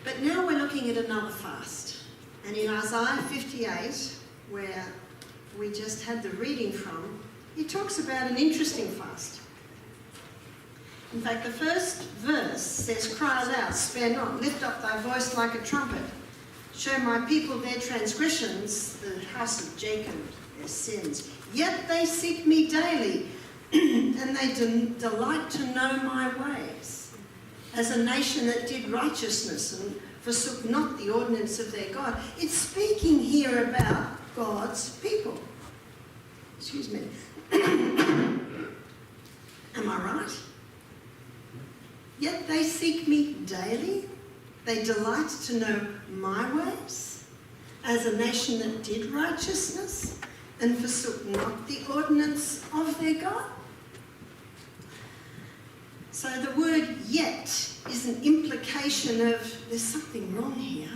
But now we're looking at another fast. And in Isaiah 58, where we just had the reading from, he talks about an interesting fast. In fact, the first verse says, "Cry aloud, spare not, lift up thy voice like a trumpet. Show my people their transgressions, the house of Jacob their sins. Yet they seek me daily, and they delight to know my ways. As a nation that did righteousness and forsook not the ordinance of their God." It's speaking here about God's people. Excuse me. Am I right? Yet they seek me daily. They delight to know my ways. As a nation that did righteousness and forsook not the ordinance of their God. So the word "yet" is an implication of there's something wrong here.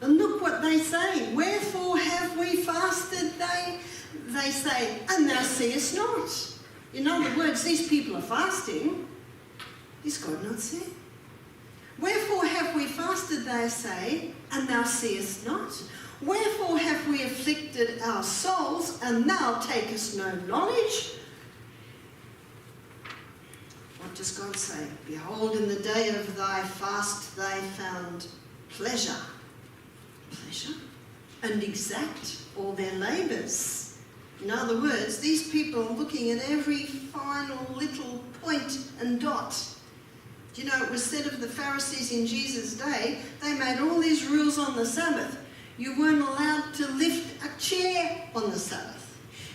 And look what they say. "Wherefore have we fasted?" They say, "and thou seest not." In other words, these people are fasting. Is God not seeing? "Wherefore have we fasted," they say, "and thou seest not? Wherefore have we afflicted our souls, and thou takest no knowledge?" What does God say? "Behold, in the day of thy fast they found pleasure, and exact all their labours." In other words, these people are looking at every final little point and dot. Do you know, it was said of the Pharisees in Jesus' day, they made all these rules on the Sabbath. You weren't allowed to lift a chair on the Sabbath.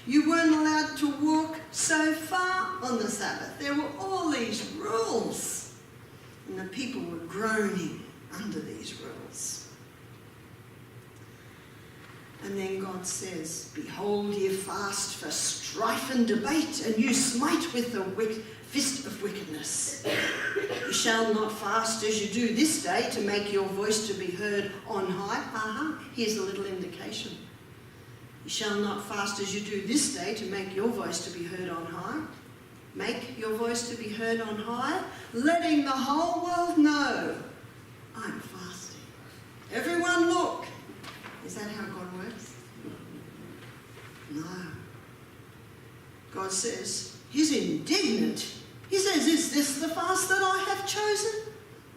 You weren't allowed to walk so far on the Sabbath. There were all these rules. And the people were groaning under these rules. And then God says, "Behold, ye fast for strife and debate, and you smite with the fist of wickedness. You shall not fast as you do this day to make your voice to be heard on high." Here's a little indication. "You shall not fast as you do this day to make your voice to be heard on high." Make your voice to be heard on high, letting the whole world know I'm fasting. Everyone look. Is that how God works? No. God says, he's indignant. He says, "Is this the fast that I have chosen?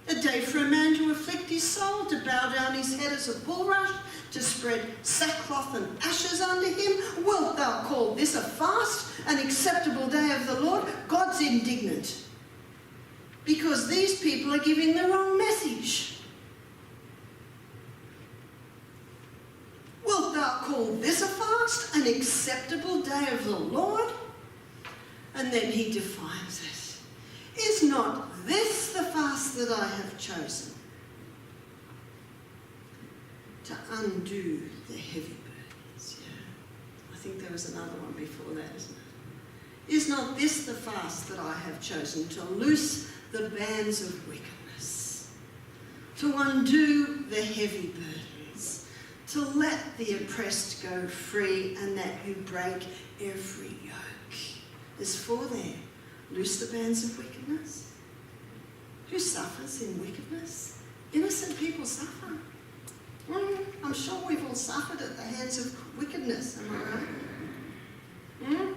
A day for a man to afflict his soul, to bow down his head as a bulrush, to spread sackcloth and ashes under him? Wilt thou call this a fast, an acceptable day of the Lord?" God's indignant because these people are giving the wrong message. "Wilt thou call this a fast, an acceptable day of the Lord?" And then he defines it. "Is not this the fast that I have chosen? To undo the heavy burdens." Yeah. I think there was another one before that, isn't it? "Is not this the fast that I have chosen? To loose the bands of wickedness, to undo the heavy burdens, to let the oppressed go free, and that you break every yoke." There's four there. Loose the bands of wickedness. Who suffers in wickedness? Innocent people suffer. I'm sure we've all suffered at the hands of wickedness, am I right?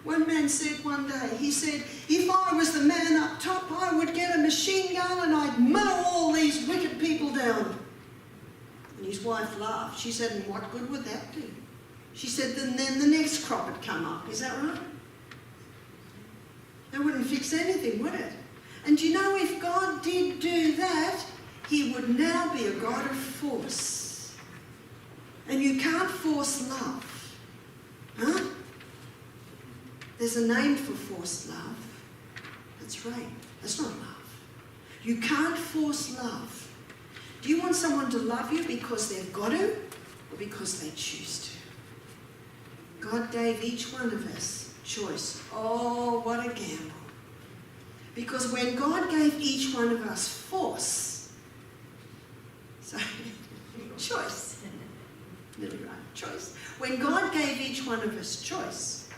One man said one day, he said, "If I was the man up top, I would get a machine gun and I'd mow all these wicked people down." And his wife laughed. She said, "And what good would that do?" She said, then the next crop would come up. Is that right? That wouldn't fix anything, would it? And you know, if God did do that, he would now be a God of force. And you can't force love. Huh? There's a name for forced love. That's rape. That's not love. You can't force love. Do you want someone to love you because they've got to, or because they choose to? God gave each one of us choice. Oh, what a gamble. Because when God gave each one of us choice, nearly right, choice. When God gave each one of us choice,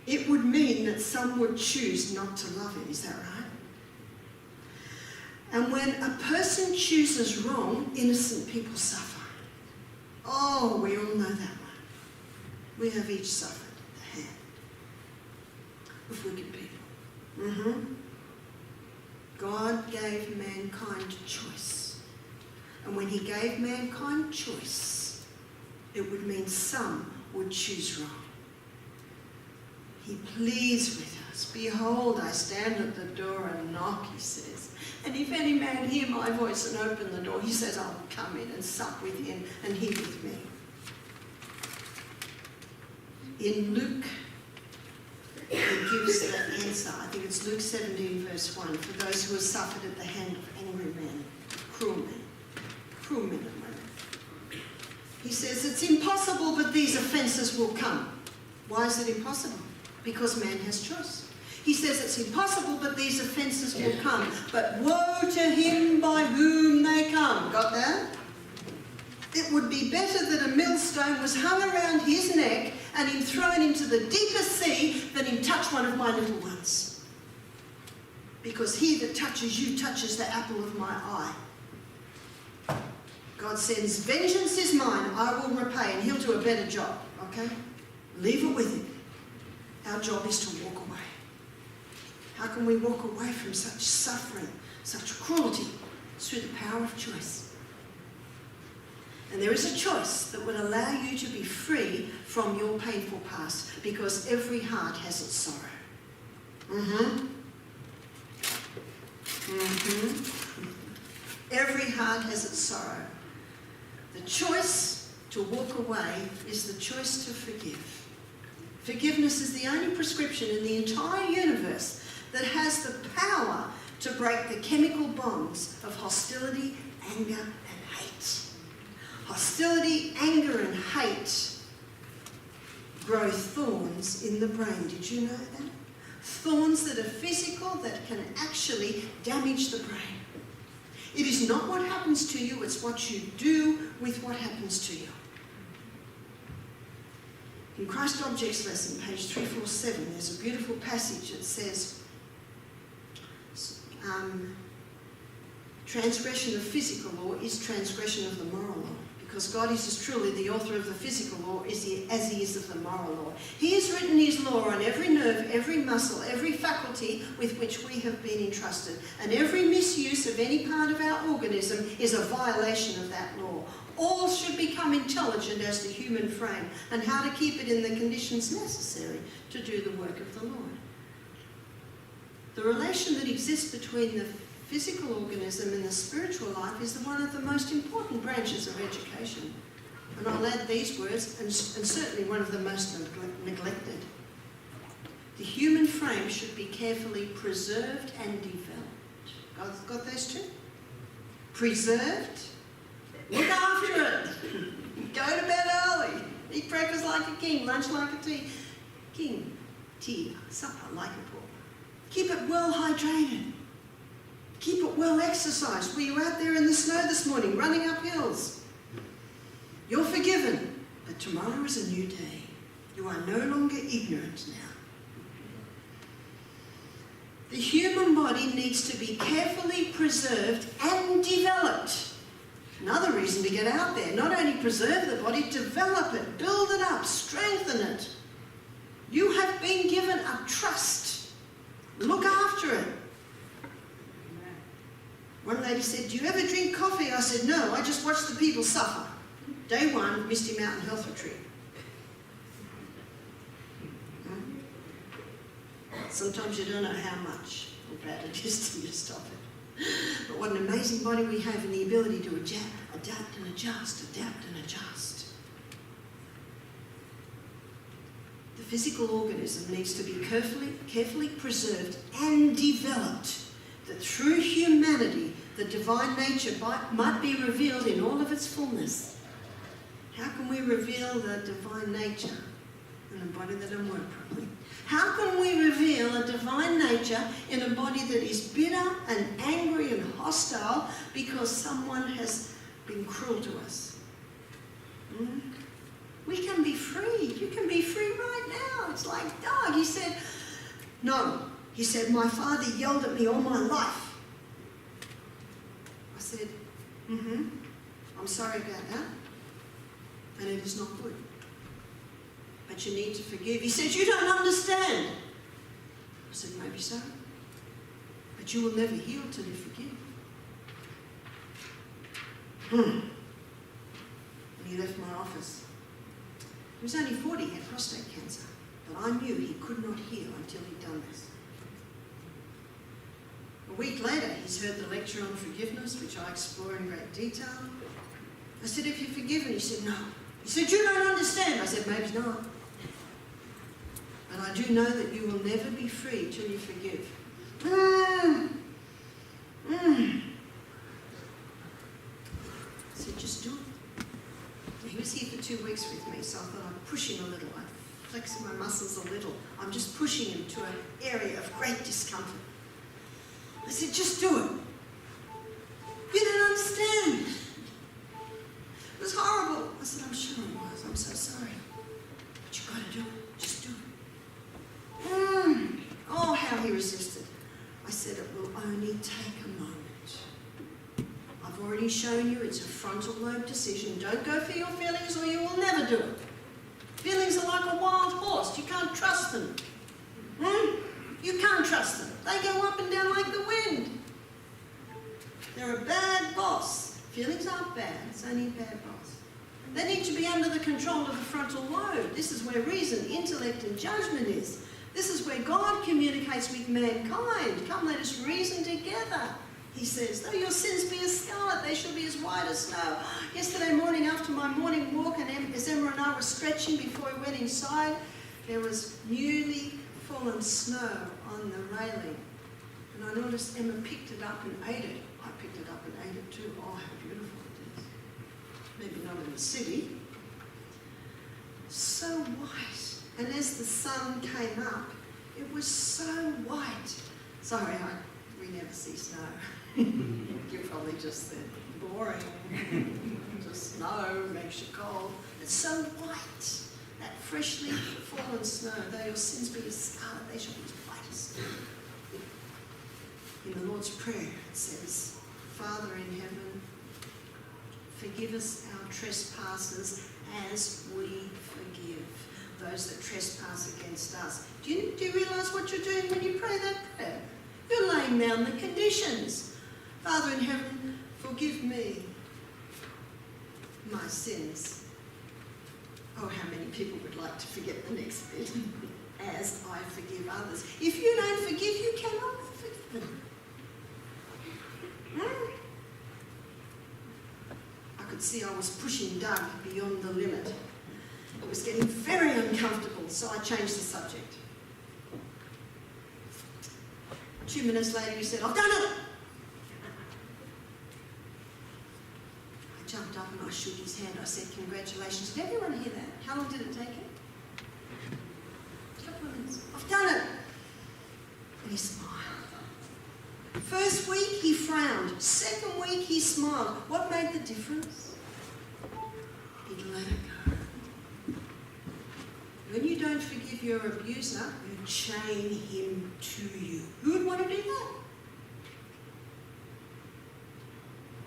it would mean that some would choose not to love him. Is that right? And And when a person chooses wrong, innocent people suffer. Oh, we all know that one. We have each suffered at the hand of wicked people. God gave mankind choice. And when he gave mankind choice, it would mean some would choose wrong. He pleads with us. Behold, I stand at the door and knock, he says. And if any man hear my voice and open the door, he says, I'll come in and sup with him and he with me. In Luke, he gives the answer. I think it's Luke 17, verse 1. For those who have suffered at the hand of angry men, cruel men and women. He says, it's impossible, but these offences will come. Why is it impossible? Because man has choice. He says it's impossible, but these offences will come. But woe to him by whom they come. Got that? It would be better that a millstone was hung around his neck and him thrown into the deepest sea than him touch one of my little ones. Because he that touches you touches the apple of my eye. God says, vengeance is mine, I will repay, and he'll do a better job, okay? Leave it with him. Our job is to walk away. How can we walk away from such suffering, such cruelty? It's through the power of choice. And there is a choice that would allow you to be free from your painful past, because every heart has its sorrow. Every heart has its sorrow. The choice to walk away is the choice to forgive. Forgiveness is the only prescription in the entire universe that has the power to break the chemical bonds of hostility, anger, and hate. Hostility, anger, and hate grow thorns in the brain. Did you know that? Thorns that are physical, that can actually damage the brain. It is not what happens to you, it's what you do with what happens to you. In Christ Objects Lesson, page 347, there's a beautiful passage that says, transgression of physical law is transgression of the moral law, because God is as truly the author of the physical law as he is of the moral law. He has written his law on every nerve, every muscle, every faculty with which we have been entrusted, and every misuse of any part of our organism is a violation of that law. All should become intelligent as the human frame, and how to keep it in the conditions necessary to do the work of the Lord. The relation that exists between the physical organism and the spiritual life is one of the most important branches of education. And I'll add these words, and certainly one of the most neglected. The human frame should be carefully preserved and developed. Got those two? Preserved. Look after it. Go to bed early. Eat breakfast like a king, lunch like a tea, supper like a pork. Keep it well hydrated. Keep it well exercised. Were you out there in the snow this morning, running up hills? You're forgiven, but tomorrow is a new day. You are no longer ignorant now. The human body needs to be carefully preserved and developed. Another reason to get out there. Not only preserve the body, develop it, build it up, strengthen it. You have been given a trust. Look after it. One lady said, do you ever drink coffee? I said, no, I just watch the people suffer. Day one, Misty Mountain Health Retreat. Sometimes you don't know how much or bad it is till you stop it. But what an amazing body we have, and the ability to adapt and adjust, adapt and adjust. The physical organism needs to be carefully preserved and developed, that through humanity the divine nature might be revealed in all of its fullness. How can we reveal the divine nature in a body that doesn't work properly? How can we reveal a divine nature in a body that is bitter and angry and hostile because someone has been cruel to us? We can be free. You can be free right now. It's like Doug. He said, no. He said, my father yelled at me all my life. said, I'm sorry about that, and it is not good. But you need to forgive. He said, you don't understand. I said, maybe so. But you will never heal till you forgive. And he left my office. He was only 40, he had prostate cancer. But I knew he could not heal until he'd done this. A week later, he's heard the lecture on forgiveness, which I explore in great detail. I said, have you forgiven? He said, no. He said, you don't understand. I said, maybe not. But I do know that you will never be free till you forgive. I said, just do it. He was here for 2 weeks with me, so I thought I'd push him a little. I'd flex my muscles a little. I'm just pushing him to an area of great discomfort. I said, just do it. You don't understand. It was horrible. I said, I'm sure it was. I'm so sorry. But you've got to do it. Just do it. Oh, how he resisted. I said, it will only take a moment. I've already shown you it's a frontal lobe decision. Don't go for your feelings or you will never do it. Feelings are like a wild horse. You can't trust them. You can't trust them. They go up and down like the wind. They're a bad boss. Feelings aren't bad. It's only a bad boss. They need to be under the control of the frontal lobe. This is where reason, intellect, and judgment is. This is where God communicates with mankind. Come, let us reason together. He says, though your sins be as scarlet, they shall be as white as snow. Yesterday morning after my morning walk, and as Emma and I were stretching before we went inside, there was newly fallen snow on the railing. And I noticed Emma picked it up and ate it. I picked it up and ate it too. Oh, how beautiful it is. Maybe not in the city. So white. And as the sun came up, it was so white. Sorry, we never see snow. You probably just said, boring. Just snow makes you cold. It's so white. That freshly fallen snow, though your sins be as scarlet, they shall be as white as snow. In the Lord's Prayer it says, Father in heaven, forgive us our trespasses as we forgive those that trespass against us. Do you realise what you're doing when you pray that prayer? You're laying down the conditions. Father in heaven, forgive me my sins. Oh, how many people would like to forget the next bit? As I forgive others. If you don't forgive, you cannot be forgiven. I could see I was pushing Doug beyond the limit. It was getting very uncomfortable, so I changed the subject. 2 minutes later, he said, I've done it! I jumped up and I shook his hand. I said, congratulations. Did everyone hear that? How long did it take him? A couple of minutes. I've done it! And he smiled. First week, he frowned. Second week, he smiled. What made the difference? He'd let it go. When you don't forgive your abuser, you chain him to you. Who would want to do that?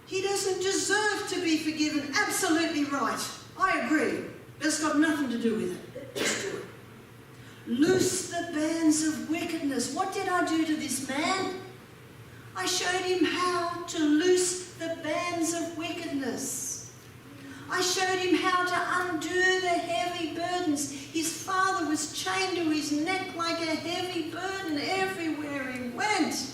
He doesn't deserve to be forgiven. Absolutely right. I agree. But it's got nothing to do with it. Just do it. Loose the bands of wickedness. What did I do to this man? I showed him how to loose the bands of wickedness. I showed him how to undo the heavy burdens. His father was chained to his neck like a heavy burden everywhere he went.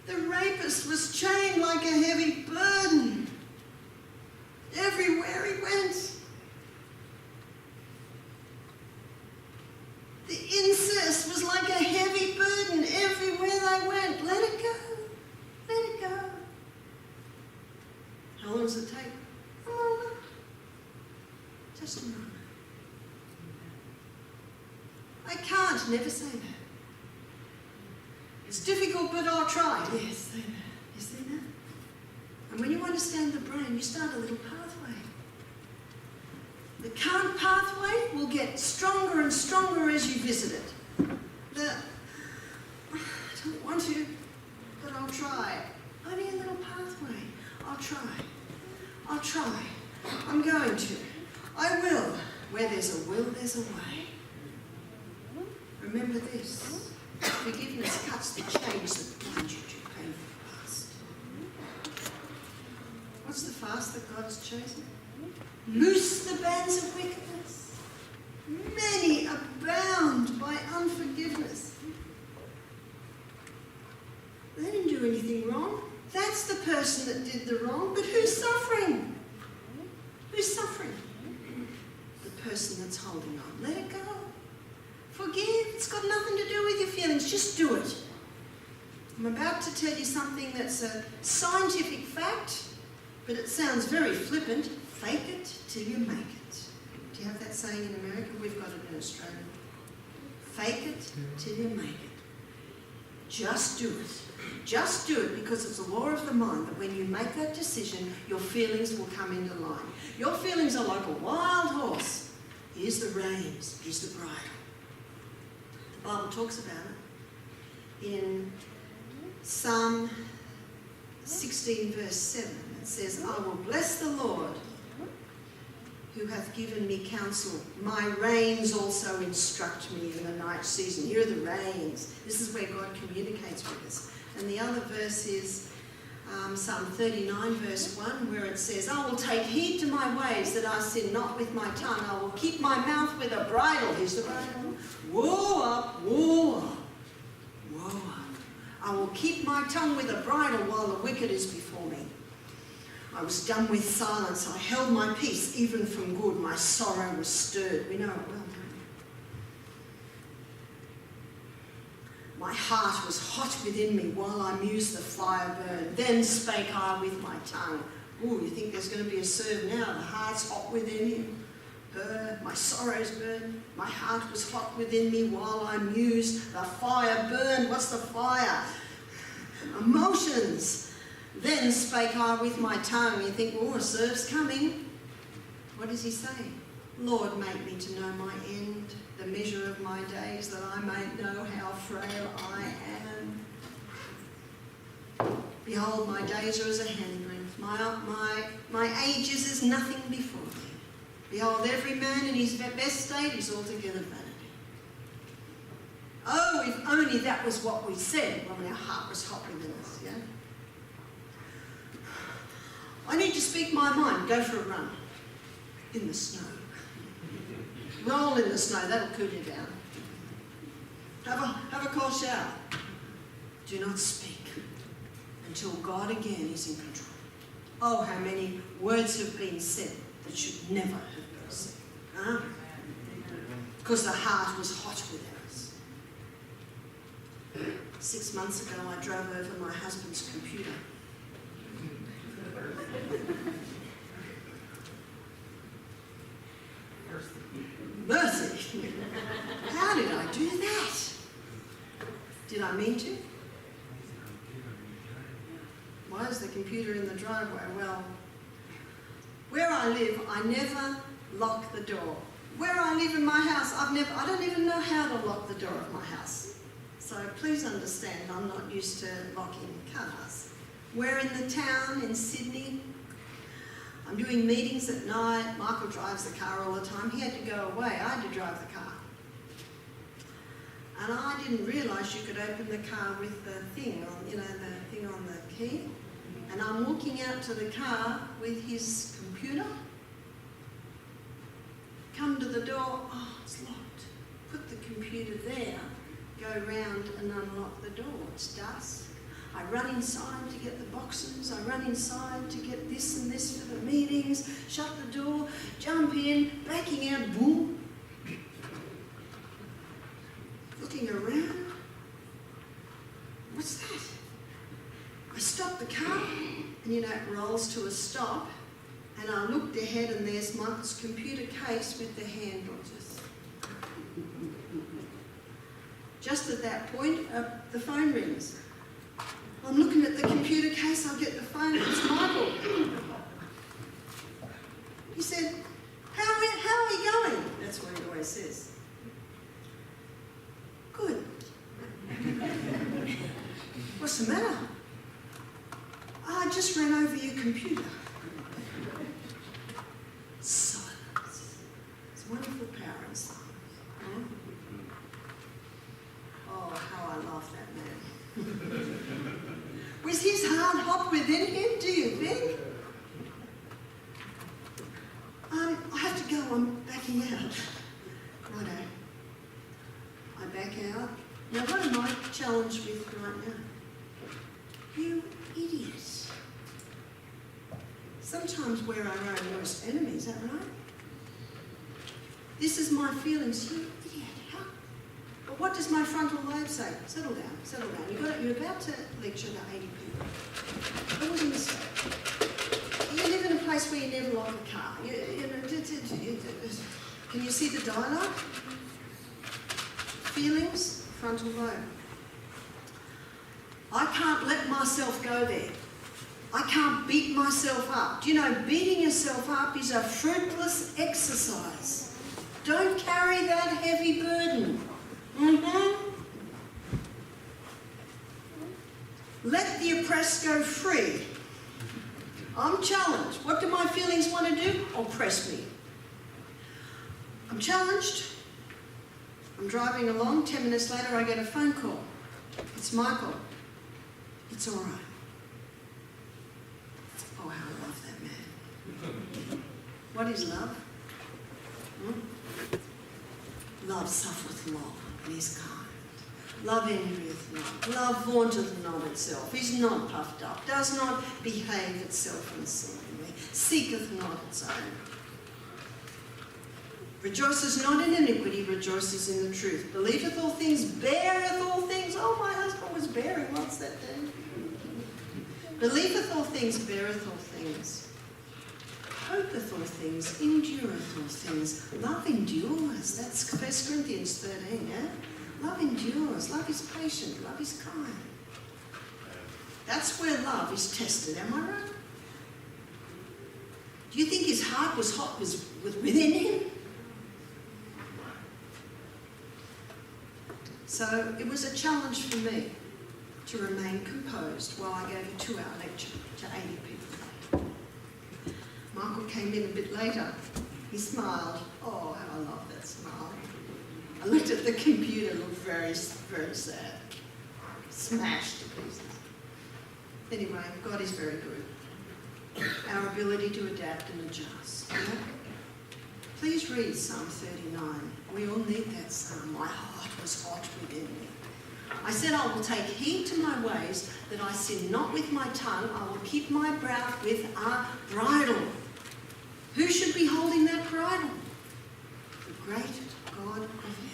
The rapist was chained like a heavy burden everywhere he went. The incest was like a heavy burden everywhere they went. Let it go. Let it go. How long does it take? A moment. Just a moment. I can't never say that. It's difficult, but I'll try. Yes, say that. You see that? And when you understand the brain, you start a little pathway. The can't pathway will get stronger and stronger as you visit it. I don't want to. but I'll try. Only a little pathway. I'll try. I'll try. I'm going to. I will. Where there's a will, there's a way. Remember this. Forgiveness cuts the chains that bind you to painful past. What's the fast that God has chosen? Loose the bands of wickedness. Many are bound by unforgiveness. They didn't do anything wrong. That's the person that did the wrong. But who's suffering? Who's suffering? The person that's holding on. Let it go. Forgive. It's got nothing to do with your feelings. Just do it. I'm about to tell you something that's a scientific fact, but it sounds very flippant. Fake it till you make it. Do you have that saying in America? We've got it in Australia. Fake it till you make it. Just do it. Just do it, because it's a law of the mind that when you make that decision, your feelings will come into line. Your feelings are like a wild horse. Here's the reins, here's the bridle. The Bible talks about it in Psalm 16 verse 7. It says, I will bless the Lord who hath given me counsel. My reins also instruct me in the night season. Here are the reins. This is where God communicates with us. And the other verse is Psalm 39 verse 1, where it says, I will take heed to my ways, that I sin not with my tongue. I will keep my mouth with a bridle. Here's the bridle. Woe up, woe up, woe up. I will keep my tongue with a bridle while the wicked is before me. I was dumb with silence. I held my peace, even from good. My sorrow was stirred. We know it well. My heart was hot within me while I mused the fire burn. Then spake I with my tongue. Ooh, you think there's going to be a serve now? The heart's hot within you. My sorrows burned. My heart was hot within me while I mused. The fire burned. What's the fire? Emotions. Then spake I with my tongue. You think, oh, a serve's coming. What does he say? Lord, make me to know my end, the measure of my days, that I may know how frail I am. Behold, my days are as a handbreadth. My age is as nothing before thee. Behold, every man in his best state is altogether vanity. Oh, if only that was what we said when our heart was hot within us, yeah? I need to speak my mind. Go for a run. In the snow. Roll in the snow. That'll cool you down. Have a cold shower. Do not speak until God again is in control. Oh, how many words have been said that should never have been said. Huh? Because the heart was hot within us. 6 months ago, I drove over my husband's computer. Mercy! How did I do that? Did I mean to? Why is the computer in the driveway? Well, where I live, I never lock the door. Where I live in my house, I don't even know how to lock the door of my house. So please understand, I'm not used to locking cars. We're in the town in Sydney. I'm doing meetings at night. Michael drives the car all the time. He had to go away. I had to drive the car. And I didn't realise you could open the car with the thing on, the thing on the key. And I'm walking out to the car with his computer. Come to the door. Oh, it's locked. Put the computer there. Go round and unlock the door. It's dusk. I run inside to get the boxes. I run inside to get this and this for the meetings. Shut the door, jump in, backing out, boom. Looking around. What's that? I stop the car, and it rolls to a stop. And I looked ahead, and there's Michael's computer case with the handle just at that point, the phone rings. I'm looking at the computer case, I'll get the phone, it's Michael. He said, how are we going? That's what he always says. Good. What's the matter? I just ran over your computer. Silence. It's wonderful power in silence. Hmm? Oh, how I love that man. Was his heart hot within him, do you think? I have to go, I'm backing out. Righto. I back out. Now what am I challenged with right now? You idiot. Sometimes we're our own worst enemy, is that right? This is my feelings, you idiot. How? But what does my frontal lobe say? Settle down, settle down. You're about to lecture to 80 people. That was a mistake. You live in a place where you never lock a car. Can you see the dialogue? Feelings, frontal lobe. I can't let myself go there. I can't beat myself up. Do you know, beating yourself up is a fruitless exercise. Don't carry that heavy burden. Let the oppressed go free. I'm challenged. What do my feelings want to do? Oppress me. I'm challenged. I'm driving along. 10 minutes later, I get a phone call. It's Michael. It's all right. Oh, how I love that man. What is love? Love suffereth long and is kind. Love envieth not. Love vaunteth not itself, is not puffed up, does not behave itself unseemly, seeketh not its own. Rejoices not in iniquity, rejoices in the truth. Believeth all things, beareth all things. Oh, my husband was bearing. What's that then? Believeth all things, beareth all things. Hopeth all things, endureth all things. Love endures. That's 1 Corinthians 13, yeah? Love endures. Love is patient. Love is kind. That's where love is tested, am I right? Do you think his heart was hot within him? So it was a challenge for me to remain composed while I gave a 2-hour lecture to 80 people. Michael came in a bit later. He smiled. Oh, how I love that smile. I looked at the computer, looked very, very sad. Smashed to pieces. Anyway, God is very good. Our ability to adapt and adjust. You know? Please read Psalm 39. We all need that psalm. My heart was hot within me. I said, I will take heed to my ways, that I sin not with my tongue. I will keep my mouth with a bridle. Who should be holding that bridle? The great God of heaven.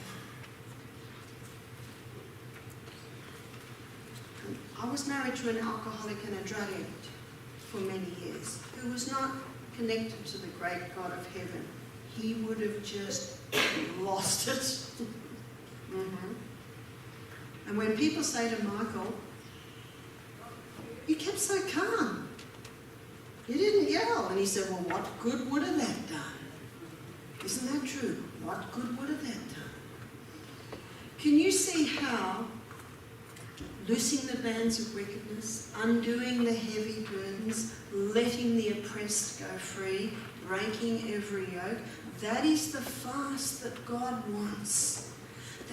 And I was married to an alcoholic and a drug addict for many years, who was not connected to the great God of heaven. He would have just lost it. And when people say to Michael, you kept so calm. You didn't yell. And he said, well, what good would have that done? Isn't that true? What good would have that done? Can you see how loosing the bands of wickedness, undoing the heavy burdens, letting the oppressed go free, breaking every yoke, that is the fast that God wants.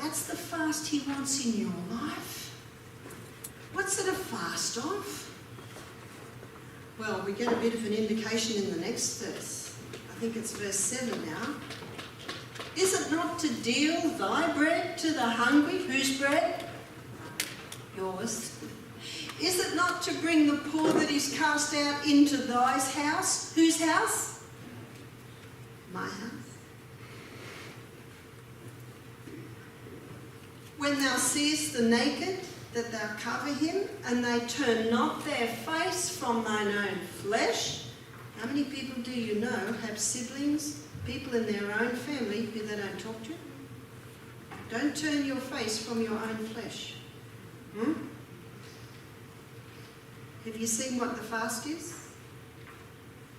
That's the fast he wants in your life. What's it a fast of? Well, we get a bit of an indication in the next verse. I think it's verse 7 now. Is it not to deal thy bread to the hungry? Whose bread? Yours. Is it not to bring the poor that is cast out into thy house? Whose house? My house. When thou seest the naked, that thou cover him, and they turn not their face from thine own flesh. How many people do you know have siblings, people in their own family who they don't talk to? Don't turn your face from your own flesh. Have you seen what the fast is?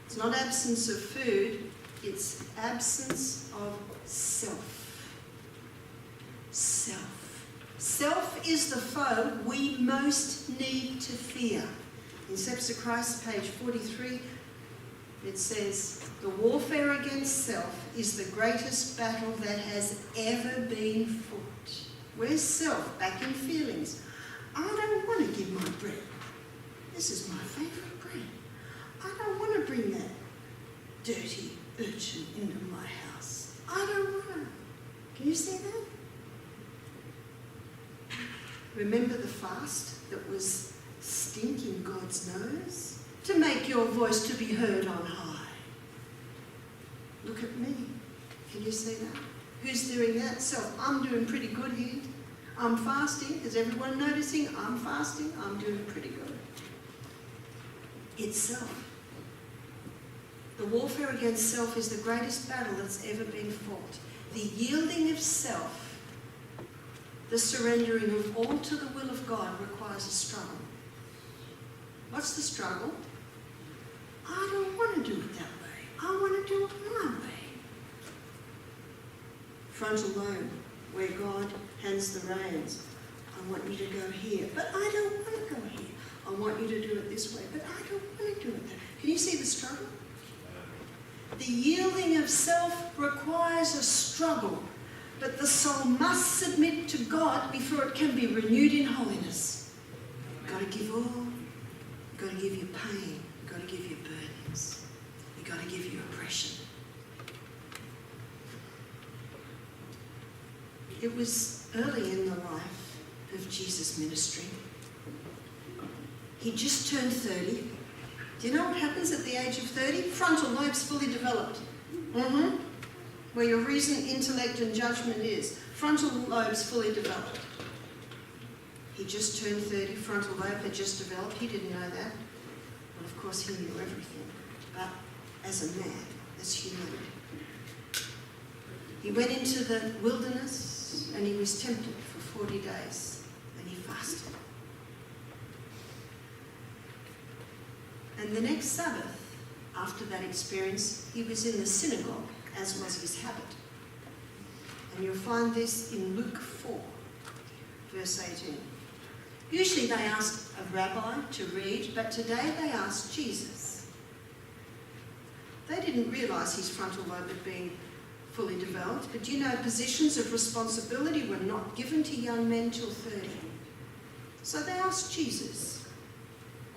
It's not absence of food, it's absence of self. Self. Self is the foe we most need to fear. In Steps of Christ, page 43, it says, the warfare against self is the greatest battle that has ever been fought. Where's self? Back in feelings. I don't want to give my bread. This is my favourite bread. I don't want to bring that dirty urchin into my house. I don't want to. Can you see that? Remember the fast that was stink in God's nose? To make your voice to be heard on high. Look at me. Can you see that? Who's doing that? Self. I'm doing pretty good here. I'm fasting. Is everyone noticing? I'm fasting. I'm doing pretty good. It's self. The warfare against self is the greatest battle that's ever been fought. The yielding of self, the surrendering of all to the will of God requires a struggle. What's the struggle? I don't want to do it that way. I want to do it my way. Frontal lobe, where God hands the reins. I want you to go here, but I don't want to go here. I want you to do it this way, but I don't want to do it that way. Can you see the struggle? The yielding of self requires a struggle, but the soul must submit to God before it can be renewed in holiness. You've got to give all. You've got to give your pain. You've got to give your burdens. You've got to give your oppression. It was early in the life of Jesus' ministry. He just turned 30. Do you know what happens at the age of 30? Frontal lobe's fully developed. Where your reason, intellect and judgment is. Frontal lobe's fully developed. He just turned 30. Frontal lobe had just developed. He didn't know that. Well, of course, he knew everything. But as a man, as human, he went into the wilderness and he was tempted for 40 days and he fasted. And the next Sabbath, after that experience, he was in the synagogue, as was his habit. And you'll find this in Luke 4, verse 18. Usually they asked a rabbi to read, but today they asked Jesus. They didn't realise his frontal lobe had been fully developed, but you know, positions of responsibility were not given to young men till 30. So they asked Jesus,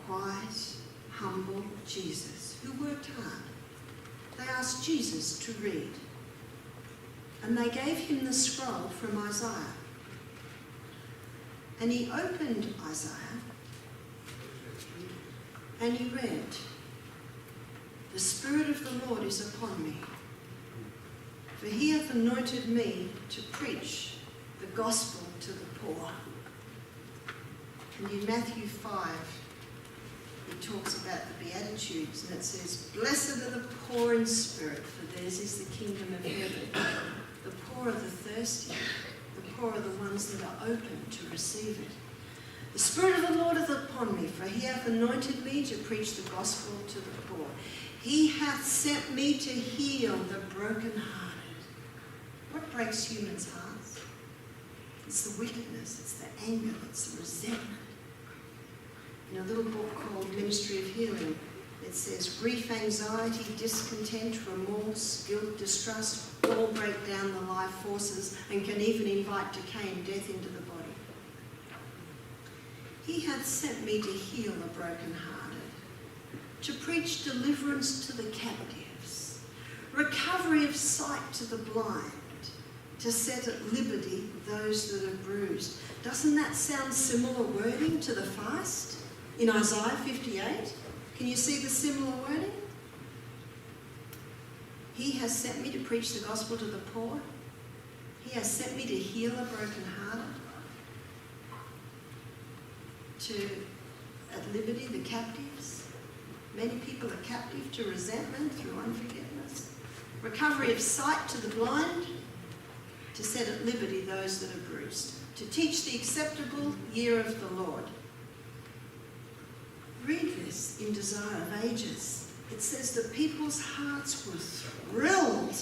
quiet, humble Jesus, who worked hard. They asked Jesus to read. And they gave him the scroll from Isaiah. And he opened Isaiah and he read, the Spirit of the Lord is upon me, for he hath anointed me to preach the gospel to the poor. And in Matthew 5, he talks about the Beatitudes, and it says, blessed are the poor in spirit, for theirs is the kingdom of heaven. The poor are the thirsty. The poor are the ones that are open to receive it. The Spirit of the Lord is upon me, for he hath anointed me to preach the gospel to the poor. He hath sent me to heal the brokenhearted. What breaks humans' hearts? It's the wickedness, it's the anger, it's the resentment. In a little book called Ministry of Healing, it says grief, anxiety, discontent, remorse, guilt, distrust all break down the life forces and can even invite decay and death into the body. He hath sent me to heal the brokenhearted, to preach deliverance to the captives, recovery of sight to the blind, to set at liberty those that are bruised. Doesn't that sound similar wording to the fast? In Isaiah 58, can you see the similar wording? He has sent me to preach the gospel to the poor. He has sent me to heal the brokenhearted, to at liberty the captives. Many people are captive to resentment through unforgiveness. Recovery of sight to the blind, to set at liberty those that are bruised. To teach the acceptable year of the Lord. Read this in Desire of Ages. It says the people's hearts were thrilled.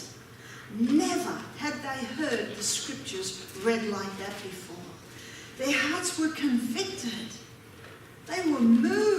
Never had they heard the scriptures read like that before. Their hearts were convicted. They were moved